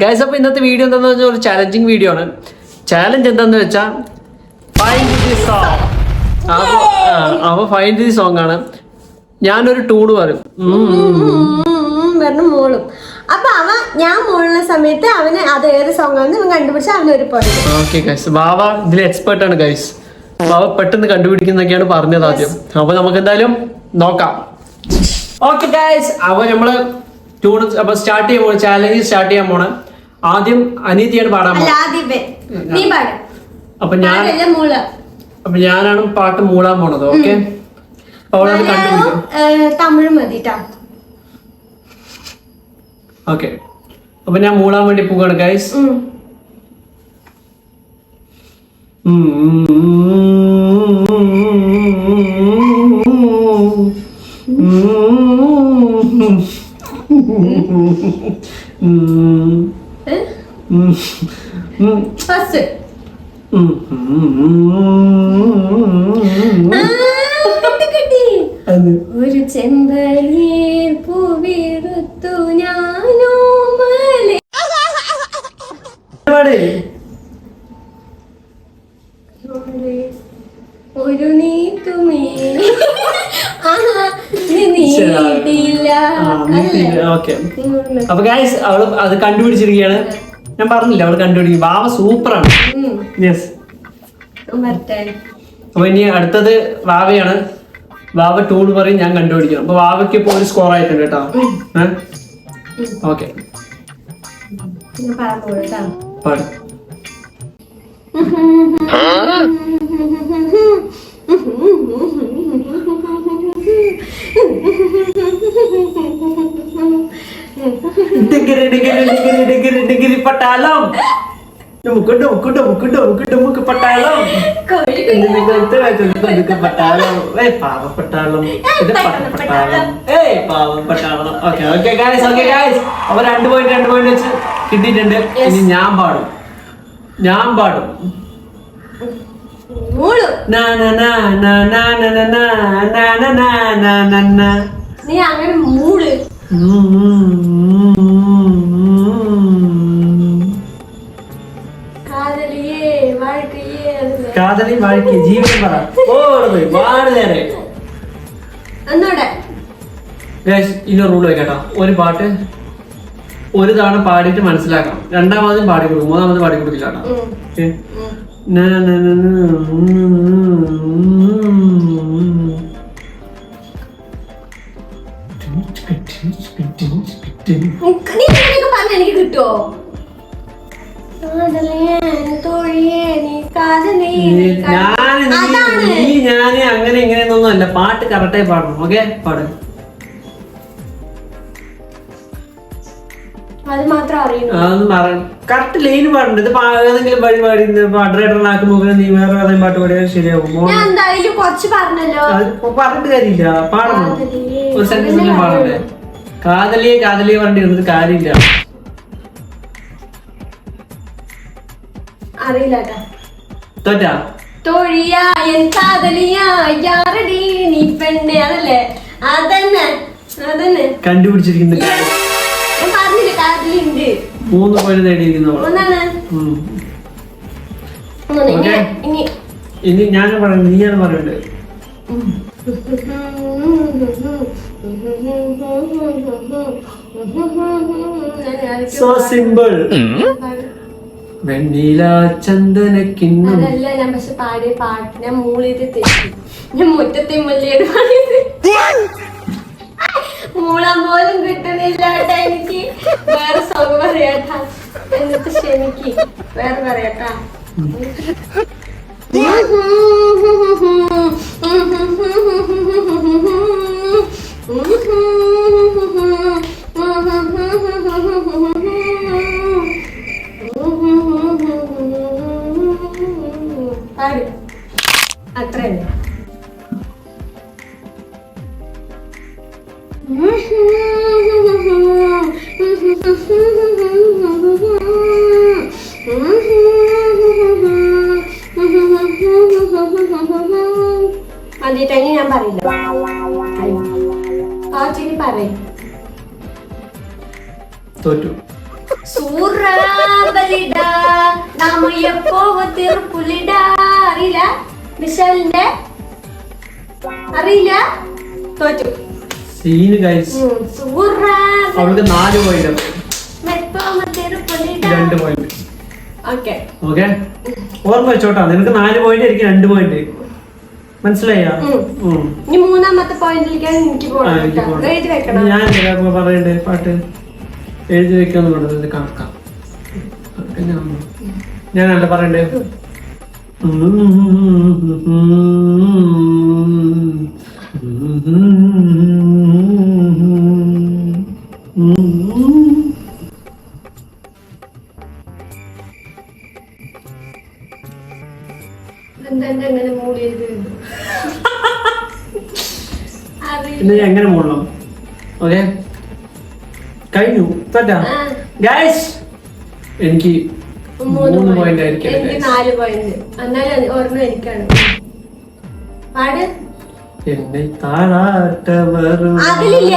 Guys അപ്പോൾ ഇന്നത്തെ video എന്താണെന്ന് വെച്ചാൽ ഒരു ചാലഞ്ചിങ് വീഡിയോ ആണ്. ചാലഞ്ച് എന്താണെന്ന് വെച്ചാൽ ഫൈൻഡ് ദി സോങ്. അപ്പോൾ ഫൈൻഡ് ദി സോങ് ആണ്. ഞാനൊരു ടൂണ് പറയും, മോളും. അപ്പൊ ഞാൻ മോളുന്ന സമയത്ത് അവന് അത് ഏത് സോങ് ആണെന്ന് ഇവൻ കണ്ടുപിടിച്ചാൽ അവനൊരു പാടും. ഓക്കെ ഗൈസ്, ബാവ ഇതിൽ എക്സ്പെർട്ട് ആണ് ഗൈസ്. ബാവ പെട്ടെന്ന് കണ്ടുപിടിക്കുന്നൊക്കെയാണ് പറഞ്ഞത് ആദ്യം. അപ്പൊ നമുക്ക് എന്തായാലും നോക്കാം. ഓക്കെ ഗൈസ്, അപ്പൊ നമ്മള് ടൂൺ അപ്പൊ സ്റ്റാർട്ട് ചെയ്യാൻ പോണ ചാലഞ്ച് സ്റ്റാർട്ട് ചെയ്യാൻ പോണ. ആദ്യം അനീതിയാണ് പാടാൻ പോകുന്നത്. അപ്പൊ ഞാനാണ് പാട്ട് മൂളാൻ പോണത്. ഓക്കെ, അവളത് കണ്ടുപിടിക്കും. തമിഴ് മതി. ഓക്കെ, അപ്പൊ ഞാൻ മൂളാൻ വേണ്ടി പോവാണ് ഗൈസ്. ഫസ്റ്റ് ഒരു ചെമ്പനീർ പൂവിടുത്തു ഞാനോ ഒരു നീത്തുമേ. അപ്പൊ ഗൈസ് അവള് അത് കണ്ടുപിടിച്ചിരിക്കുകയാണ്. ഞാൻ പറഞ്ഞില്ല അവള് കണ്ടുപിടിക്കും. ബാവ സൂപ്പറാണ്. യെസ്. അപ്പൊ ഇനി അടുത്തത് വാവയാണ്. വാവ ടൂൺ പറയും, ഞാൻ കണ്ടുപിടിക്കണം. അപ്പൊ വാവയ്ക്ക് ഇപ്പൊ ഒരു സ്കോർ ആയിട്ടുണ്ട് കേട്ടോ. ഓക്കെ, പാട്. പട്ടാളം പട്ടാളം പട്ടാളം പാവപ്പട്ടാളം പാവപ്പട്ടാളം. Okay okay guys, okay guys. അപ്പൊ 2 പോയിന്റ് വെച്ച് കിട്ടിയിട്ടുണ്ട്. ഇനി ഞാൻ പാടും. നീ അങ്ങനെ മൂള്. കാതലി വാഴ്ക്കേ ജീവിതം പറ. ഇന്ന റൂൾ വെക്കട്ടോ. ഒരു പാട്ട് ഒരു തവണ പാടിയിട്ട് മനസ്സിലാക്കണം. രണ്ടാമതും പാടി കൊടുക്കും, മൂന്നാമത് പാടി കൊടുക്കില്ല കേട്ടോ. എനിക്ക് കിട്ടുമോ? ഞാന് അങ്ങനെ ഇങ്ങനെയൊന്നും അല്ല. പാട്ട് കറക്റ്റായി പാടണം. ഓക്കെ, പാട്. കറക്റ്റ് ലൈൻ പാടുന്നുണ്ട്. ഇത് ഏതെങ്കിലും വഴി പാടി പാട്ടറേറ്ററിനാക്കുമ്പോ നീ വേറെ ഏതെങ്കിലും പാട്ട് പാടിയാൽ ശരിയാവും. പറഞ്ഞിട്ട് കാര്യമില്ല, പാടണം. ഒരു സെന്റൻസ് പാടണ്ടേ. കാതലിയെ പറഞ്ഞിട്ട് ഇരുന്നിട്ട് കാര്യമില്ല. തോറ്റാ കണ്ടുപിടിച്ചിരിക്കുന്ന 3 പോയിന്റ് നേടിയിരിക്കുന്നു. ഇനി ഞാൻ പറയുന്നത്, നീയാണ് പറയണ്ടത്. So simple. വെണ്ണില ചന്ദനക്കിണ്ണം. അതല്ല ഞാൻ പക്ഷെ പാടിയ പാട്ട് ഞാൻ മൂളിയിട്ട് തെറ്റി. ഞാൻ മുറ്റത്തെ മുല്ലയുടെ പാടിയത് മൂളാൻ പോലും കിട്ടുന്നില്ല കേട്ടാ. എനിക്ക് വേറെ സോങ് പറയാട്ടാ. എന്നിട്ട് ക്ഷമിക്ക്, വേറെ പറയാട്ടാ. അത്രയല്ലേ. അതിട്ടങ്ങി ഞാൻ പറയില്ല. തോറ്റു. സൂറാബലിടാ നാമ എപ്പോ തിരുപ്പുലിടാ. അറിയില്ല വിശാലിന്റെ? അറിയില്ല, തോറ്റു. Scene guys. അവൾക്ക് 4 പോയിന്റ്, 2 പോയിന്റ്. ഓക്കെ ഓർമ്മ വെച്ചോട്ടാ, നിനക്ക് 4 പോയിന്റ്, എനിക്ക് 2 പോയിന്റ്. മനസ്സിലായോ? ഇനി മൂന്നാമത്തെ പോയിന്റിലേക്കാണ് എനിക്ക് പോകണം. ഞാൻ പറയണ്ടേ പാട്ട് എഴുതി വെക്കാന്ന് പറഞ്ഞത് കണക്കാം. ഞാനല്ല പറയണ്ടേ. എങ്ങനെ മൂടിയത്? പിന്നെ ഞാൻ എങ്ങനെ മൂടണം? ഓക്കെ കഴിഞ്ഞു. ഗൈസ് എനിക്ക് 3 പോയിന്റ് ആയിരിക്കും. എനിക്ക് 4 പോയിന്റ്. എന്നാലും ഒരെണ്ണം എനിക്കാണ്. പാട്. എന്നെ താളാട്ടവരും അതിലില്ല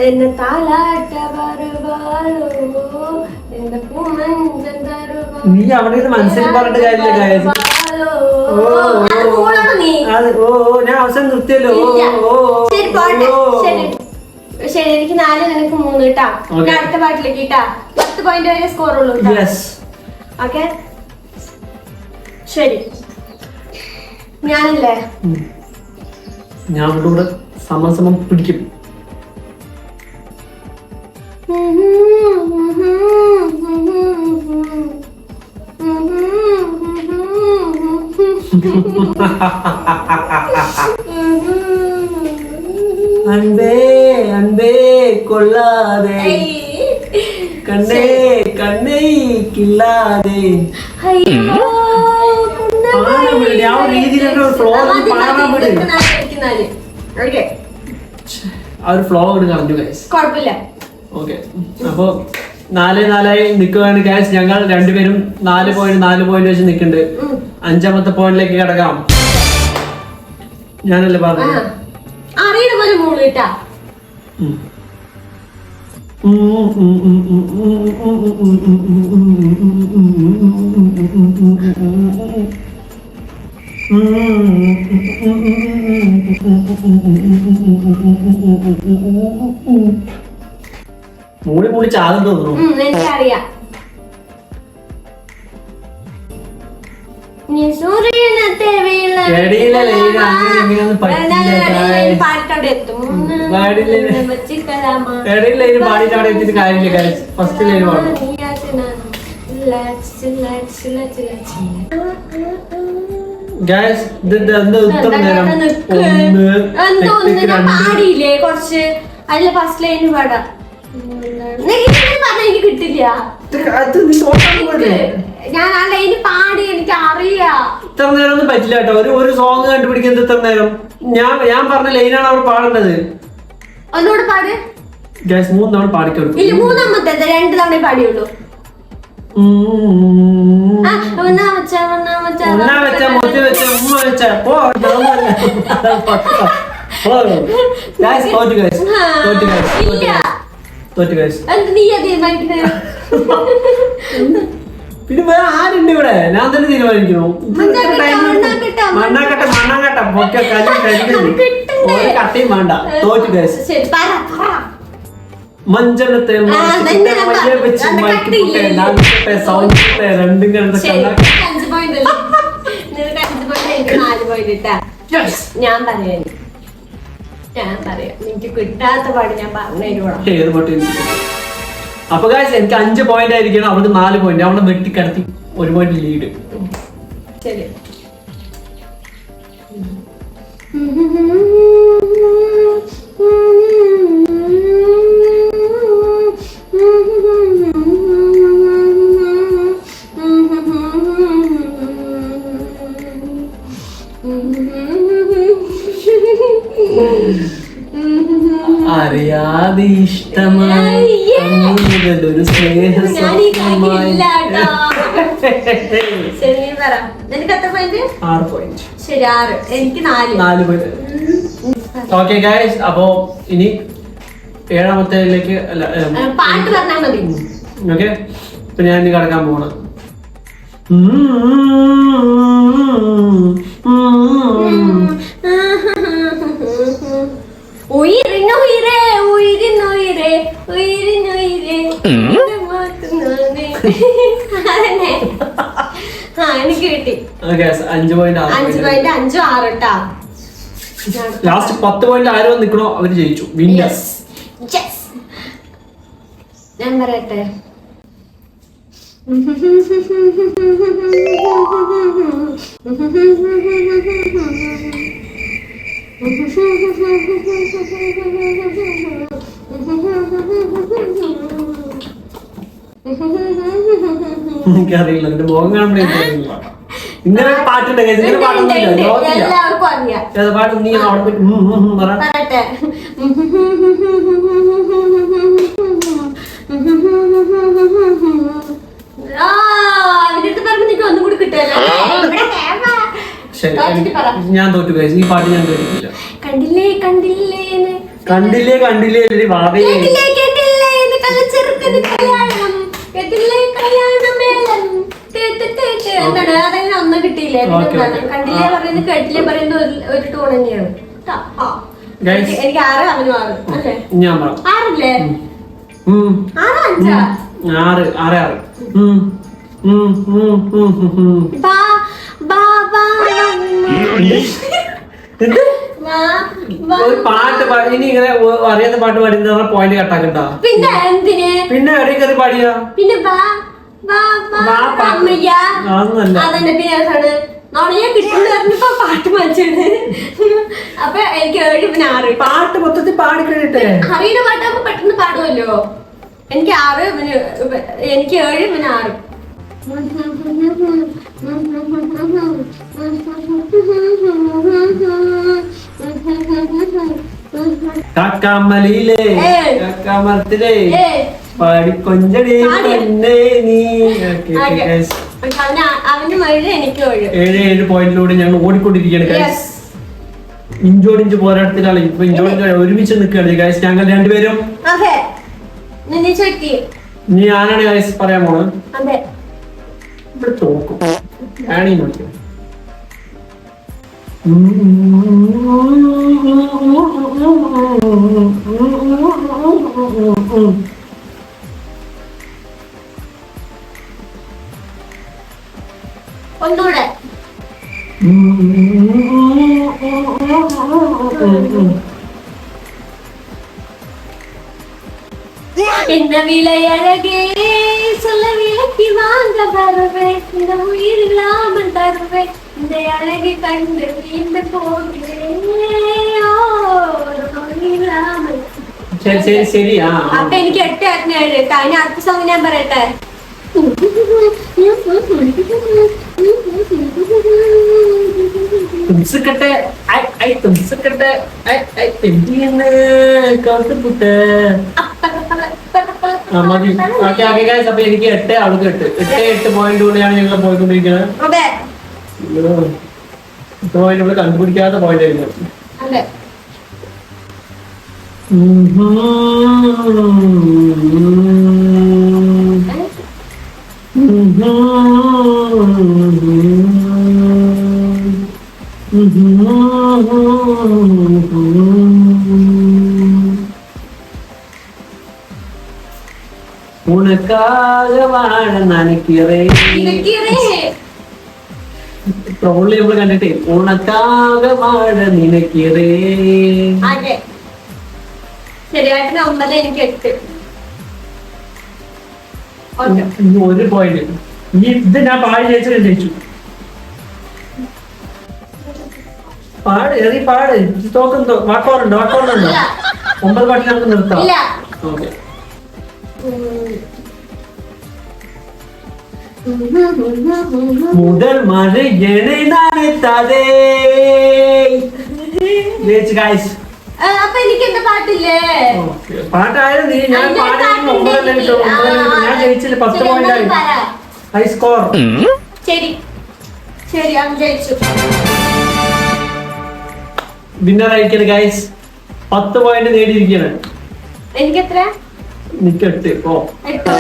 എന്നെ താളാട്ടവരുവാളോ എന്റെ പൂമഞ്ചൻ തരുവാ. നീ അവിടെ മനസ്സിൽ പറഞ്ഞിട്ട് കാര്യമില്ല. ഞാൻ അവസാനം നിർത്തിയല്ലോ. ശരി പോട്ടെ. ശരി എനിക്ക് 4, നിനക്ക് 3 കേട്ടാ. അടുത്ത പാട്ടിലേക്ക് കേട്ടാ. 10 പോയിന്റ് വരെ സ്കോർ ഉള്ളൂ. ഓക്കെ ശരി. ഞാനല്ലേ? ഞാൻ അവളുടെ കൂടെ സമസമം പിടിക്കും. അൻപേ അൻപേ കൊള്ളാതെ കണ്ണേ കണ്ണേ കില്ലാതെ. ആ ഒരു ഫ്ലോ കളഞ്ഞു ഗൈസ്. കുഴപ്പമില്ല. ഓക്കെ അപ്പൊ 4-4 നിൽക്കുകയാണ് ഗൈസ്. ഞങ്ങൾ രണ്ടുപേരും 4 പോയിന്റ് വെച്ച് നിൽക്കുന്നുണ്ട്. 5ാമത്തെ പോയിന്റിലേക്ക് കിടക്കാം. ഞാനല്ലേ പറഞ്ഞത്. അറിയണ പോലെ മൂളിട്ടാ. മൂളി മൂളി ചാകും തോന്നുന്നു. എനിക്കറിയാം. പാടിയില്ലേ കുറച്ച്? അതില് ഫസ്റ്റ് ലൈന് പാടാം. എനിക്ക് കിട്ടില്ല. ഞാൻ ആ ലൈന് പാടി, എനിക്ക് അറിയാം. ഇത്ര നേരം ഒന്നും പറ്റില്ല കേട്ടോ. ഒരു സോങ് കണ്ടുപിടിക്കുന്നത് ഇത്ര നേരം. ഞാൻ പറഞ്ഞ ലൈനാണ് അവർ പാടേണ്ടത്. ഒന്നുകൂടെ പാട്. 3 തവണ പാടിക്കൊടുക്കും. ഇല്ല, 3ാമത്തെ 2 തവണ പാടിയുള്ളൂ. പിന്നെ വേറെ ആരുണ്ട് ഇവിടെ? ഞാൻ തന്നെ തീരുമാനിക്കുന്നു. മണ്ണാക്കട്ടെ കട്ടയും വേണ്ട. തോറ്റു ഗൈസ്. മഞ്ചളത്തെ രണ്ടും ഞാൻ പറയാം എനിക്ക് കിട്ടാത്ത പാട് ഞാൻ പറഞ്ഞു. ഏത് പാട്ട്? അപ്പൊ ഗൈസ് എനിക്ക് 5 പോയിന്റ് ആയിരിക്കണം. അവൾക്ക് 4 പോയിന്റ്. അവളെ വെട്ടിക്കടത്തി 1 പോയിന്റ് ലീഡ്. ശരി. അറിയാതെ ഇഷ്ടമായി ഒരു സ്നേഹ സ്വപ്നമായി. 6 പോയിന്റ്. ശരി 6. എനിക്ക് 4 പോയിന്റ്. ഓക്കെ ഗൈസ്, അപ്പോ ഇനി ഏഴാമത്തേലേക്ക് അല്ല പാട്ട് പറഞ്ഞാൽ മതി. ഓക്കെ, ഇപ്പൊ ഞാൻ ഇനി കിടക്കാൻ പോണ. ഉയിരിനുയിരേ ഉയിരിനുയിരേ ഉയിരിനുയിരേ എനിക്ക് കിട്ടി. 5.5 6 ട്ടാ. ലാസ്റ്റ് 10 പോയിന്റ് ആരോ നിക്കണോ അവര് ജയിച്ചു. വിന്നേഴ്സ്. ഞാൻ പറയട്ടെ, എനിക്കറിയില്ല, എന്റെ മുഖം കാണുമ്പോഴേ ഇങ്ങനെ പാട്ടുണ്ടെങ്കിൽ ഇങ്ങനെ പാട്ടൊന്നുമില്ല. എല്ലാവർക്കും അറിയാം. പാട്ട് നീ അവിടെ പോയി പറയട്ടെ. അവരുടെ പറഞ്ഞ നിനക്ക് ഒന്നും കൂടി കിട്ടിയല്ലോ. ഞാൻ തോറ്റു. ഈ പാട്ട് ഞാൻ കേട്ടിട്ടില്ല. കണ്ടില്ലേ കണ്ടില്ലേ കണ്ടില്ലേ കണ്ടില്ലേ എന്താണ് അതങ്ങനെ ഒന്നും കിട്ടിയില്ലേ? കണ്ടില്ലേ പറയുന്നത് കേട്ടില്ലേ പറയുന്നത് ഒരു ടോൺ തന്നെയാണ്. എനിക്ക് 6 അവനും 6 അല്ലേ? ഞാൻ 6 ഒരു പാട്ട് പാടി ഇനി ഇങ്ങനെ അറിയാത്ത പാട്ട് പാടി പോയിന്റ് കട്ടാക്കണ്ട. പിന്നെ എന്തിന് പിന്നെ എവിടെ കയറി പാടിയ പിന്നെ അതന്നെ പിന്നെ നോണിയെ കിട്ടുന്ന പാട്ട് മരിച്ചത്. അപ്പൊ എനിക്ക് 7 പിന്നെ 6 പാട്ട് മൊത്തത്തിൽ പാടിക്കഴിട്ടെ. അറിയുന്ന പാട്ടാകുമ്പോ പെട്ടെന്ന് പാടുമല്ലോ. എനിക്ക് 6 പിന്നെ എനിക്ക് 7 പിന്നെ 6. കാക്കാമലയിലെ കാക്കാമരത്തിലെ പാടിക്കൊഞ്ചടി പെണ്ണേ നീ. അവന് 7 എനിക്ക് 7 പോയിന്റിലൂടെ ഞങ്ങൾ ഓടിക്കൊണ്ടിരിക്കുകയാണ്. ഇഞ്ചോടിഞ്ച് പോരാട്ടത്തിലാണ്. ഇപ്പൊ ഇഞ്ചോടിഞ്ച് ഒരുമിച്ച് നിൽക്കുകയാണ് ഗൈസ് ഞങ്ങൾ രണ്ടുപേരും. ഇനി ഞാനാണ് ഗൈസ് പറയാൻ പോണത്. ഇവിടെ തോക്കും ആണീ നോക്കിയോ. ഒന്നൂടെ என்ன விளையழகே சொல்ல விளக்கி வாங்க வருவேன், இந்த உயிர் இல்லாமல் தருவேன், இந்த அழகை கண்டு இந்த ശരിയാ. അപ്പൊ എനിക്ക് 8 7 കഴിഞ്ഞ അടുത്ത സോങ് ഞാൻ പറയട്ടെ. തുംസക്കട്ടെ തുംസക്കട്ടെ കാത്തുപുട്ട് മതി. ഓക്കെ ഓക്കെ ഗൈസ്, അപ്പൊ എനിക്ക് 8 അവൾക്ക് 8 പോയിന്റിലൂടെയാണ് ഞങ്ങൾ പോയിക്കൊണ്ടിരിക്കുന്നത്. 8 പോയിന്റ് ഇവിടെ കണ്ടുപിടിക്കാത്ത പോയിന്റ് ആയിരുന്നു. ഉണക്കാക വാഴ നനയ്ക്കറേ ട്രോളിൽ നമ്മൾ കണ്ടിട്ടേ ഉണക്കാക വാഴ നിനക്കിറേ. ശരിയായിട്ട് 9 എനിക്ക് 8. 1 പോയിന്റ്. ഈ ഇത് ഞാൻ പാടി ജയിച്ചു. പാട് എറി പാട്. തോക്കുണ്ടോ? വാക്കോറുണ്ടോ? 9 പാട്ടിൽ നമുക്ക് നിർത്താം. ഓക്കെ. മുതൽ മഴയണേ നനത്താതെ. അപ്പൊ എനിക്ക് എന്താ പാട്ടില്ലേ? പാട്ടായാലും നീ ഞാൻ ഞാൻ ജയിച്ചില്ല. 10 പോയിന്റ് ആയി. High score. ശരി ശരി അവൻ ജയിച്ചു. വിന്നർ ആയിരിക്കണം ഗൈസ്. 10 പോയിന്റ് നേടിയിരിക്കുകയാണ്. എനിക്ക് എത്ര? എനിക്ക് 8. ഓ 8.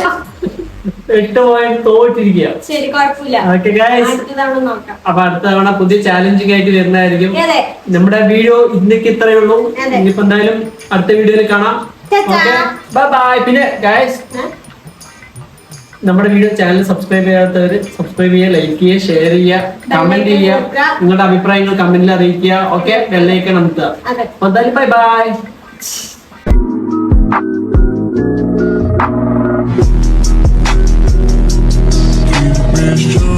8 പോയിന്റ് തോറ്റിരിക്കുക. ശരി, കുഴപ്പമില്ല. ഓക്കെ ഗൈസ്, അടുത്ത തവണ നോക്കാം. അപ്പൊ അടുത്ത തവണ പുതിയ ചാലഞ്ചിങ് ആയിട്ട് വരുന്നതായിരിക്കും. അതെ. നമ്മുടെ വീഡിയോ ഇന്നേക്ക് ഇത്രയേ ഉള്ളൂ. അതെ. ഇനിയിപ്പോ എന്തായാലും അടുത്ത വീഡിയോയിൽ കാണാം. Okay, bye bye. പിന്നെ ഗൈസ്, നമ്മുടെ വീഡിയോ ചാനൽ സബ്സ്ക്രൈബ് ചെയ്യാത്തവര് സബ്സ്ക്രൈബ് ചെയ്യുക, ലൈക്ക് ചെയ്യുക, ഷെയർ ചെയ്യുക, കമന്റ് ചെയ്യുക, നിങ്ങളുടെ അഭിപ്രായങ്ങൾ കമന്റിൽ അറിയിക്കുക. ഓക്കെ, ബെല്ലൈക്കൺ അമർത്തുക. അതെ. അപ്പൊ എന്തായാലും ബൈ ബൈ. Best